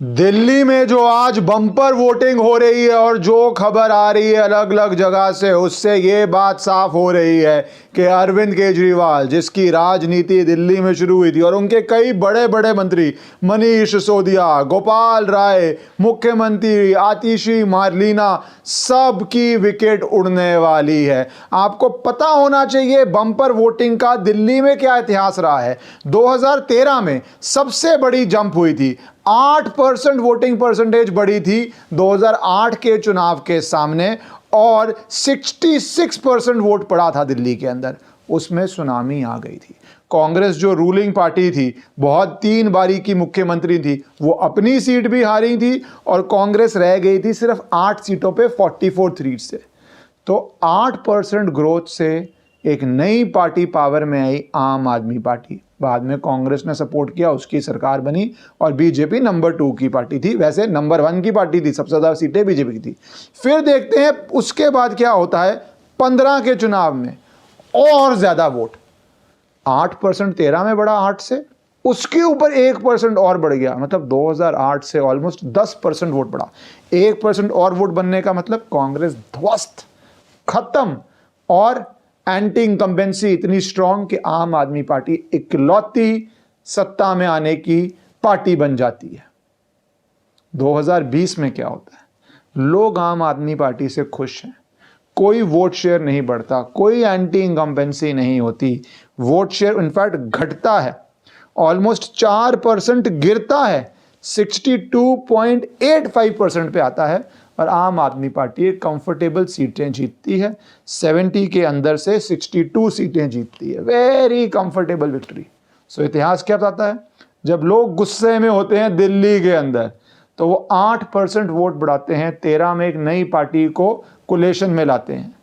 दिल्ली में जो आज बम्पर वोटिंग हो रही है और जो खबर आ रही है अलग अलग जगह से, उससे ये बात साफ हो रही है कि अरविंद केजरीवाल, जिसकी राजनीति दिल्ली में शुरू हुई थी, और उनके कई बड़े बड़े मंत्री, मनीष सिसोदिया, गोपाल राय, मुख्यमंत्री आतिशी मार्लेना, सब की विकेट उड़ने वाली है। आपको पता होना चाहिए बम्पर वोटिंग का दिल्ली में क्या इतिहास रहा है। 2013 में सबसे बड़ी जंप हुई थी, 8% वोटिंग परसेंटेज बढ़ी थी 2008 के चुनाव के सामने, और 66% वोट पड़ा था दिल्ली के अंदर। उसमें सुनामी आ गई थी। कांग्रेस जो रूलिंग पार्टी थी, बहुत 3 बारी की मुख्यमंत्री थी, वो अपनी सीट भी हारी थी और कांग्रेस रह गई थी सिर्फ 8 सीटों पे 44 सीट से। तो 8% ग्रोथ से एक नई पार्टी पावर में आई, आम आदमी पार्टी। बाद में कांग्रेस ने सपोर्ट किया, उसकी सरकार बनी, और बीजेपी नंबर 2 की पार्टी थी। वैसे नंबर 1 की पार्टी थी, सबसे ज़्यादा सीटें बीजेपी की थी। फिर देखते हैं उसके बाद क्या होता है। 15 के चुनाव में और ज़्यादा वोट, 8% 13 में बढ़ा 8 से, उसके ऊपर 1% और बढ़ गया, मतलब 2008 से ऑलमोस्ट 10% वोट बढ़ा। 1% और वोट बनने का मतलब कांग्रेस ध्वस्त, खत्म, और एंटी इनकम्बेंसी इतनी स्ट्रांग कि आम आदमी पार्टी इकलौती सत्ता में आने की पार्टी बन जाती है। 2020 में क्या होता है, लोग आम आदमी पार्टी से खुश हैं, कोई वोट शेयर नहीं बढ़ता, कोई एंटी इनकम्बेंसी नहीं होती, वोट शेयर इनफैक्ट घटता है, ऑलमोस्ट 4% गिरता है, 62.85% पे आता है, और आम आदमी पार्टी एक कंफर्टेबल सीटें जीतती है। 70 के अंदर से 62 सीटें जीतती है, वेरी कंफर्टेबल विक्ट्री। सो इतिहास क्या बताता है, जब लोग गुस्से में होते हैं दिल्ली के अंदर, तो वो 8% वोट बढ़ाते हैं, 13 में एक नई पार्टी को कोलेशन में लाते हैं,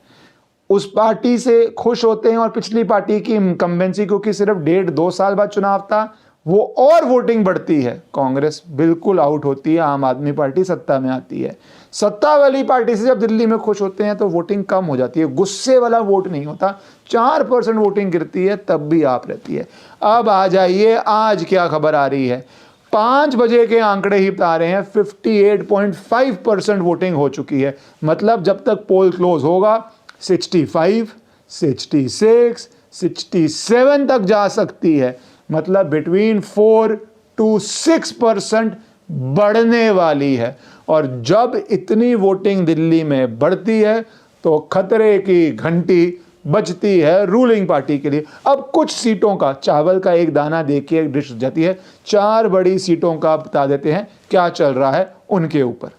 उस पार्टी से खुश होते हैं, और पिछली पार्टी की इनकम्बेंसी, क्योंकि सिर्फ 1.5-2 साल बाद चुनाव था, वो और वोटिंग बढ़ती है, कांग्रेस बिल्कुल आउट होती है, आम आदमी पार्टी सत्ता में आती है। सत्ता वाली पार्टी से जब दिल्ली में खुश होते हैं तो वोटिंग कम हो जाती है, गुस्से वाला वोट नहीं होता, 4% वोटिंग गिरती है, तब भी आप रहती है। अब आ जाइए आज क्या खबर आ रही है। 5 बजे के आंकड़े ही बता रहे हैं 58.5% वोटिंग हो चुकी है, मतलब जब तक पोल क्लोज होगा 65, 66, 67 तक जा सकती है, मतलब बिटवीन 4 to 6% बढ़ने वाली है। और जब इतनी वोटिंग दिल्ली में बढ़ती है तो खतरे की घंटी बजती है रूलिंग पार्टी के लिए। अब कुछ सीटों का, चावल का एक दाना देखिए एक डिश जाती है, 4 बड़ी सीटों का बता देते हैं क्या चल रहा है उनके ऊपर।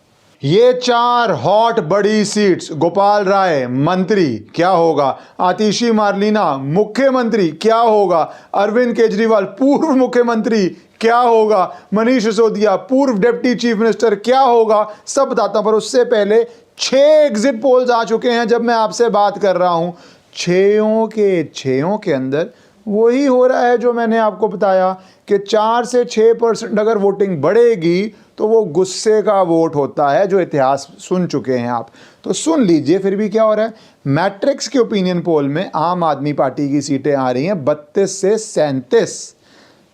ये 4 हॉट बड़ी सीट्स, गोपाल राय मंत्री क्या होगा, आतिशी मार्लेना मुख्यमंत्री क्या होगा, अरविंद केजरीवाल पूर्व मुख्यमंत्री क्या होगा, मनीष सिसोदिया पूर्व डिप्टी चीफ मिनिस्टर क्या होगा, सब बताता हूं। पर उससे पहले 6 एग्जिट पोल्स आ चुके हैं जब मैं आपसे बात कर रहा हूं। 6 के अंदर वही हो रहा है जो मैंने आपको बताया कि 4 से 6% अगर वोटिंग बढ़ेगी तो वो गुस्से का वोट होता है, जो इतिहास सुन चुके हैं आप, तो सुन लीजिए फिर भी क्या हो रहा है। मैट्रिक्स के ओपिनियन पोल में आम आदमी पार्टी की सीटें आ रही हैं 32 से 37,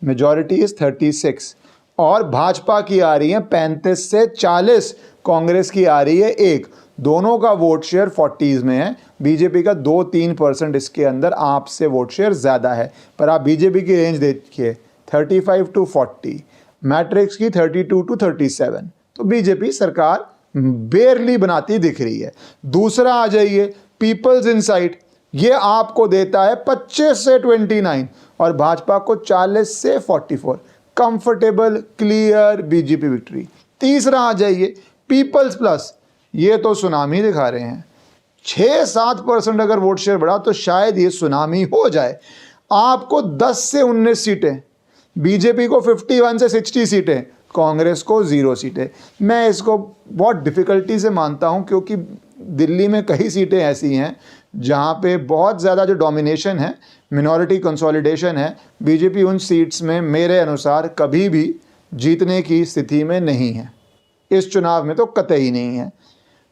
मेजॉरिटी इज 36, और भाजपा की आ रही है 35 से 40, कांग्रेस की आ रही है 1। दोनों का वोट शेयर 40s में है, बीजेपी का 2-3% इसके अंदर आपसे वोट शेयर ज़्यादा है। पर आप बीजेपी की रेंज देखिए 35 to 40, मैट्रिक्स की 32 to 37, तो बीजेपी सरकार बेरली बनाती दिख रही है। दूसरा आ जाइए पीपल्स इनसाइट, ये आपको देता है 25 से 29 और भाजपा को 40 से 44, कंफर्टेबल क्लियर बीजेपी विक्ट्री। तीसरा आ जाइए पीपल्स प्लस, ये तो सुनामी दिखा रहे हैं, 6-7% अगर वोट शेयर बढ़ा तो शायद ये सुनामी हो जाए। आपको 10 से 19 सीटें, बीजेपी को 51 से 60 सीटें, कांग्रेस को 0 सीटें। मैं इसको बहुत डिफ़िकल्टी से मानता हूं, क्योंकि दिल्ली में कई सीटें ऐसी हैं जहां पे बहुत ज़्यादा जो डोमिनेशन है, मिनॉरिटी कंसोलिडेशन है, बीजेपी उन सीट्स में मेरे अनुसार कभी भी जीतने की स्थिति में नहीं है, इस चुनाव में तो कतई नहीं है।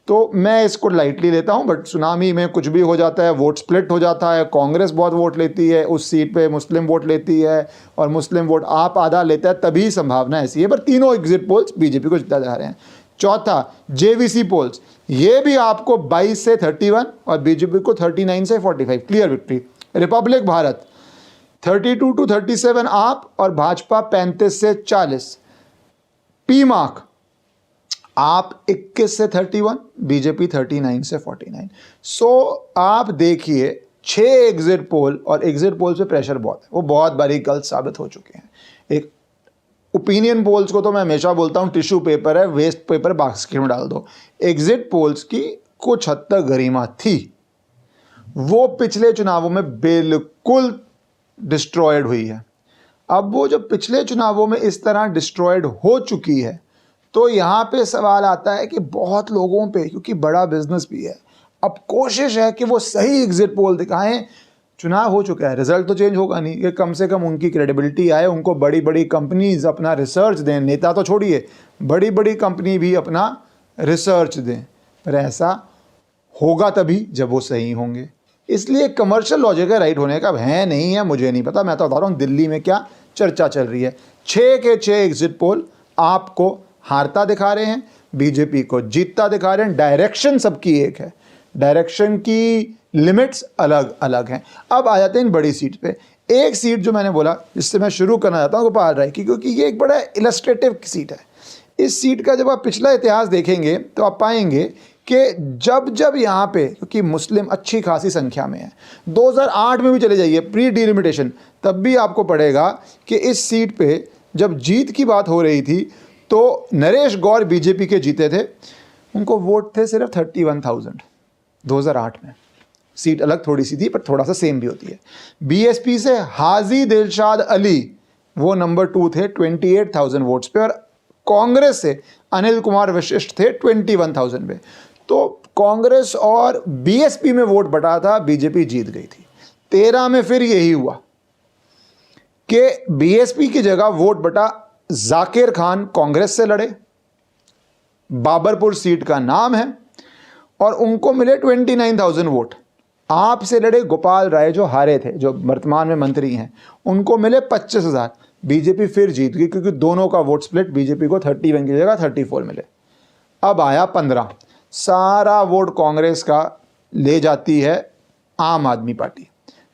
तो मैं इसको लाइटली लेता हूं, बट सुनामी में कुछ भी हो जाता है, वोट स्प्लिट हो जाता है, कांग्रेस बहुत वोट लेती है, उस सीट पे मुस्लिम वोट लेती है और मुस्लिम वोट आप आधा लेता है, तभी संभावना ऐसी है। पर तीनों एग्जिट पोल्स बीजेपी को जिता जा रहे हैं। चौथा, जेवीसी पोल्स, ये भी आपको 22 से 31 और बीजेपी को 39 से 45, clear victory. Republic Bharat 32 to 37 आप और भाजपा 35 से 40। पी मार्क आप 21 से 31, बीजेपी 39 से 49। सो आप देखिए 6 एग्जिट पोल, और एग्जिट पोल पे प्रेशर बहुत है, वो बहुत बारी गलत साबित हो चुके हैं। एक ओपिनियन पोल्स को तो मैं हमेशा बोलता हूं टिश्यू पेपर है, वेस्ट पेपर बास्केट में डाल दो। एग्जिट पोल्स की कुछ हद तक गरिमा थी, वो पिछले चुनावों में बिल्कुल डिस्ट्रॉयड हुई है। अब वो जो पिछले चुनावों में इस तरह डिस्ट्रॉयड हो चुकी है, तो यहाँ पे सवाल आता है कि बहुत लोगों पे, क्योंकि बड़ा बिजनेस भी है, अब कोशिश है कि वो सही एग्जिट पोल दिखाएं। चुनाव हो चुका है, रिजल्ट तो चेंज होगा नहीं, कि कम से कम उनकी क्रेडिबिलिटी आए, उनको बड़ी बड़ी कंपनीज अपना रिसर्च दें, नेता तो छोड़िए, बड़ी बड़ी कंपनी भी अपना रिसर्च दें। पर ऐसा होगा तभी जब वो सही होंगे। इसलिए कमर्शियल लॉजिक है राइट होने का, अब है नहीं है मुझे नहीं पता, मैं तो बता रहा हूँ दिल्ली में क्या चर्चा चल रही है। 6 के 6 एग्जिट पोल आपको हारता दिखा रहे हैं, बीजेपी को जीतता दिखा रहे हैं। डायरेक्शन सबकी एक है, डायरेक्शन की लिमिट्स अलग अलग हैं। अब आ जाते हैं इन बड़ी सीट पे। एक सीट जो मैंने बोला, जिससे मैं शुरू करना चाहता हूँ गोपाल राय की, क्योंकि ये एक बड़ा इलस्ट्रेटिव सीट है। इस सीट का जब आप पिछला इतिहास देखेंगे तो आप पाएंगे कि जब यहाँ पे, क्योंकि मुस्लिम अच्छी खासी संख्या में है, 2008 में भी चले जाइए प्री डिलिमिटेशन, तब भी आपको पड़ेगा कि इस सीट पे जब जीत की बात हो रही थी तो नरेश गौर बीजेपी के जीते थे, उनको वोट थे सिर्फ 31,000 2008 में। सीट अलग थोड़ी सी थी पर थोड़ा सा सेम भी होती है। बीएसपी से हाजी दिलशाद अली वो नंबर 2 थे 28,000 वोट्स पे, और कांग्रेस से अनिल कुमार वशिष्ठ थे 21,000 पे। तो कांग्रेस और बीएसपी में वोट बटा था, बीजेपी जीत गई थी। 13 में फिर यही हुआ कि बीएसपी की जगह वोट बटा, जाकिर खान कांग्रेस से लड़े, बाबरपुर सीट का नाम है, और उनको मिले 29,000 वोट। आप से लड़े गोपाल राय जो हारे थे, जो वर्तमान में मंत्री हैं, उनको मिले 25,000। बीजेपी फिर जीत गई, क्योंकि दोनों का वोट स्प्लिट, बीजेपी को 31 की जगह 34 मिले। अब आया 15, सारा वोट कांग्रेस का ले जाती है आम आदमी पार्टी।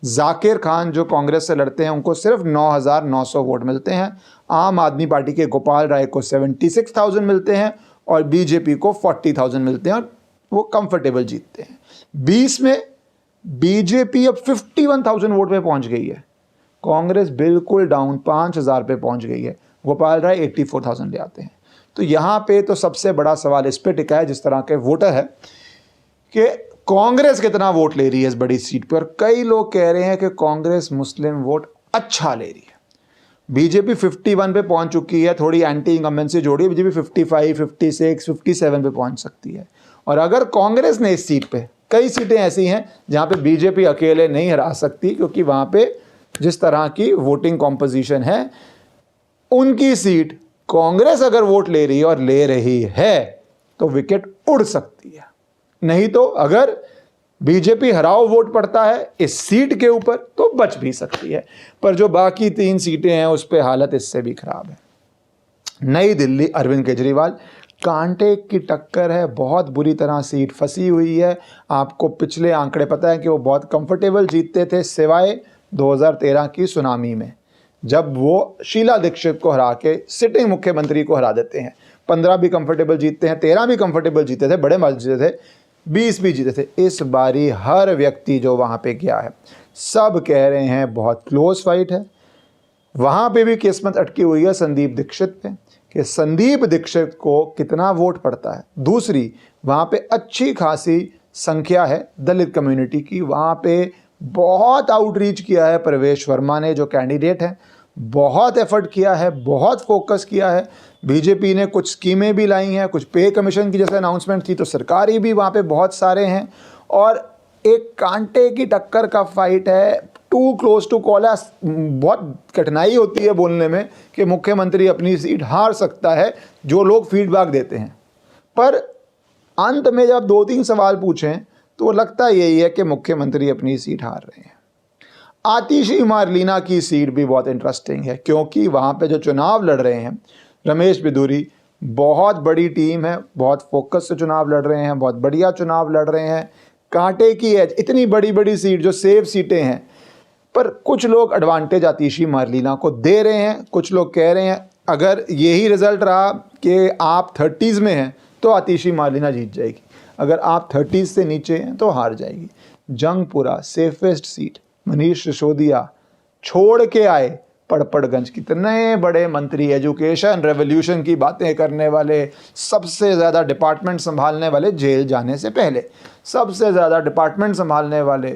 जाकिर खान जो कांग्रेस से लड़ते हैं उनको सिर्फ 9,900 वोट मिलते हैं, आम आदमी पार्टी के गोपाल राय को 76,000 मिलते हैं और बीजेपी को 40,000 मिलते हैं, और वो कंफर्टेबल जीतते हैं। 20 में बीजेपी अब 51,000 वोट पे पहुंच गई है, कांग्रेस बिल्कुल डाउन 5,000 पे पहुंच गई है, गोपाल राय 84,000 ले आते हैं। तो यहाँ पे तो सबसे बड़ा सवाल इस पे टिका है, जिस तरह के वोटर है, कि कांग्रेस कितना वोट ले रही है इस बड़ी सीट पर। कई लोग कह रहे हैं कि कांग्रेस मुस्लिम वोट अच्छा ले रही है। बीजेपी 51 पे पहुंच चुकी है, थोड़ी एंटी इनकम्बेंसी जोड़ी, बीजेपी 55, 56, 57 पे पहुंच सकती है। और अगर कांग्रेस ने इस सीट पे, कई सीटें ऐसी हैं जहां पे बीजेपी अकेले नहीं हरा सकती, क्योंकि वहां पे जिस तरह की वोटिंग कॉम्पोजिशन है, उनकी सीट कांग्रेस अगर वोट ले रही है, और ले रही है, तो विकेट उड़ सकती है। नहीं तो अगर बीजेपी हराओ वोट पड़ता है इस सीट के ऊपर, तो बच भी सकती है। पर जो बाकी 3 सीटें हैं उस पर हालत इससे भी खराब है। नई दिल्ली, अरविंद केजरीवाल, कांटे की टक्कर है, बहुत बुरी तरह सीट फंसी हुई है। आपको पिछले आंकड़े पता है कि वो बहुत कंफर्टेबल जीतते थे, सिवाय 2013 की सुनामी में, जब वो शीला दीक्षित को हरा के सिटिंग मुख्यमंत्री को हरा देते हैं। 15 भी कंफर्टेबल जीतते हैं, 13 भी कंफर्टेबल जीते थे, बड़े मजे जीते थे, 20 भी जीते थे। इस बारी हर व्यक्ति जो वहाँ पे गया है, सब कह रहे हैं बहुत क्लोज फाइट है। वहाँ पे भी किस्मत अटकी हुई है संदीप दीक्षित पे, कि संदीप दीक्षित को कितना वोट पड़ता है। दूसरी, वहाँ पे अच्छी खासी संख्या है दलित कम्युनिटी की, वहाँ पे बहुत आउटरीच किया है प्रवेश वर्मा ने, जो कैंडिडेट हैं, बहुत एफर्ट किया है, बहुत फोकस किया है। बीजेपी ने कुछ स्कीमें भी लाई हैं, कुछ पे कमीशन की जैसे अनाउंसमेंट थी, तो सरकारी भी वहाँ पे बहुत सारे हैं, और एक कांटे की टक्कर का फाइट है। टू क्लोज टू कॉल है, बहुत कठिनाई होती है बोलने में कि मुख्यमंत्री अपनी सीट हार सकता है, जो लोग फीडबैक देते हैं। पर अंत में जब 2-3 सवाल पूछें तो लगता यही है कि मुख्यमंत्री अपनी सीट हार रहे हैं। आतिशी मारलीना की सीट भी बहुत इंटरेस्टिंग है, क्योंकि वहाँ पे जो चुनाव लड़ रहे हैं रमेश बिधूरी, बहुत बड़ी टीम है, बहुत फोकस से चुनाव लड़ रहे हैं, बहुत बढ़िया चुनाव लड़ रहे हैं। कांटे की एज, इतनी बड़ी बड़ी सीट जो सेफ सीटें हैं, पर कुछ लोग एडवांटेज आतिशी मारलीना को दे रहे हैं। कुछ लोग कह रहे हैं अगर यही रिजल्ट रहा कि आप 30s में हैं तो आतिशी मारलीना जीत जाएगी, अगर आप 30s से नीचे हैं तो हार जाएगी। जंगपुरा सेफेस्ट सीट, मनीष सिसोदिया छोड़ के आए पड़पड़गंज, कितने बड़े मंत्री, एजुकेशन रेवोल्यूशन की बातें करने वाले, सबसे ज़्यादा डिपार्टमेंट संभालने वाले, जेल जाने से पहले सबसे ज़्यादा डिपार्टमेंट संभालने वाले,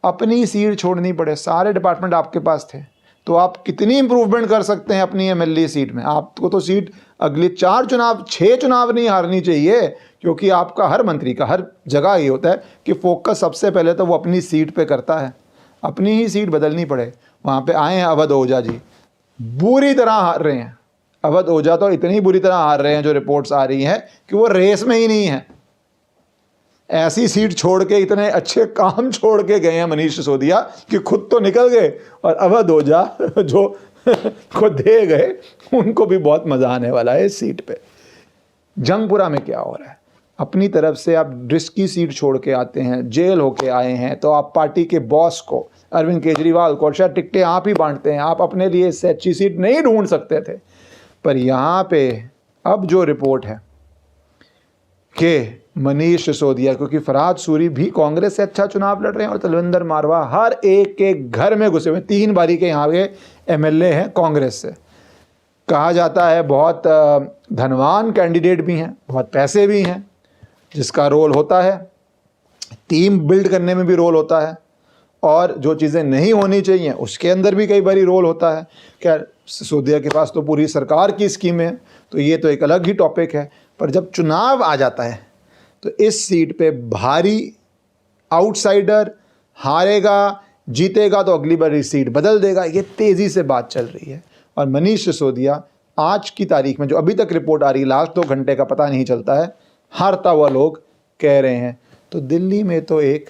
अपनी सीट छोड़नी पड़े, सारे डिपार्टमेंट आपके पास थे, तो आप कितनी इंप्रूवमेंट कर सकते हैं अपनी एमएलए सीट में। आपको तो सीट अगले 6 चुनाव नहीं हारनी चाहिए, क्योंकि आपका हर मंत्री का हर जगह ये होता है कि फोकस सबसे पहले तो वो अपनी सीट पे करता है, अपनी ही सीट बदलनी पड़े। वहाँ पे आए हैं अवध ओझा जी, बुरी तरह हार रहे हैं। अवध ओझा तो इतनी बुरी तरह हार रहे हैं, जो रिपोर्ट्स आ रही हैं कि वो रेस में ही नहीं है। ऐसी सीट छोड़ के, इतने अच्छे काम छोड़ के गए हैं मनीष सिसोदिया कि खुद तो निकल गए, और अवध ओझा जो को दे गए, उनको भी बहुत मजा आने वाला है इस सीट पे। जंगपुरा में क्या हो रहा है, अपनी तरफ से आप रिस्की सीट छोड़ के आते हैं, जेल होके आए हैं, तो आप पार्टी के बॉस को, अरविंद केजरीवाल को, शायद टिकटें आप ही बांटते हैं, आप अपने लिए इससे अच्छी सीट नहीं ढूंढ सकते थे। पर यहाँ पे अब जो रिपोर्ट है कि मनीष सिसोदिया, क्योंकि फरहाद सूरी भी कांग्रेस से अच्छा चुनाव लड़ रहे हैं और तलविंदर मारवा हर एक के घर में घुसे हुए, 3 बारी के यहाँ के एमएलए हैं कांग्रेस से, कहा जाता है बहुत धनवान कैंडिडेट भी हैं, बहुत पैसे भी हैं, जिसका रोल होता है टीम बिल्ड करने में भी रोल होता है, और जो चीज़ें नहीं होनी चाहिए उसके अंदर भी कई बारी रोल होता है। क्या सिसोदिया के पास तो पूरी सरकार की स्कीमें हैं, तो ये तो एक अलग ही टॉपिक है। पर जब चुनाव आ जाता है तो इस सीट पे भारी आउटसाइडर हारेगा, जीतेगा तो अगली बार सीट बदल देगा, ये तेज़ी से बात चल रही है। और मनीष सिसोदिया आज की तारीख में, जो अभी तक रिपोर्ट आ रही है, लास्ट 2 घंटे का पता नहीं चलता है, हारता हुआ लोग कह रहे हैं। तो दिल्ली में तो एक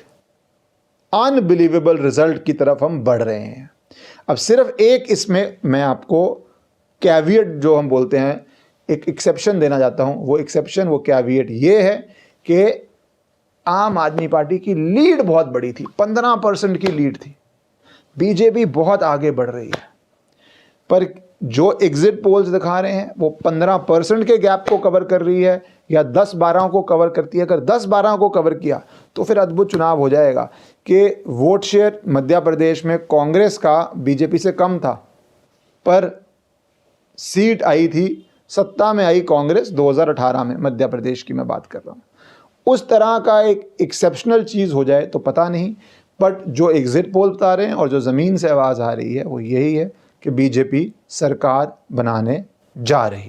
अनबिलीवेबल रिजल्ट की तरफ हम बढ़ रहे हैं। अब सिर्फ एक इसमें मैं आपको कैविएट जो हम बोलते हैं, एक एक्सेप्शन देना चाहता हूं। वो एक्सेप्शन, वो कैविएट ये है कि आम आदमी पार्टी की लीड बहुत बड़ी थी, 15% की लीड थी, बीजेपी बहुत आगे बढ़ रही है, पर जो एग्जिट पोल्स दिखा रहे हैं वो 15% के गैप को कवर कर रही है या 10-12 को कवर करती है। अगर 10-12 को कवर किया तो फिर अद्भुत चुनाव हो जाएगा कि वोट शेयर मध्य प्रदेश में कांग्रेस का बीजेपी से कम था, पर सीट आई थी, सत्ता में आई कांग्रेस 2018 में, मध्य प्रदेश की मैं बात कर रहा हूँ। उस तरह का एक एक्सेप्शनल चीज़ हो जाए तो पता नहीं, बट जो एग्जिट पोल बता रहे हैं और जो ज़मीन से आवाज़ आ रही है वो यही है कि बीजेपी सरकार बनाने जा रही है।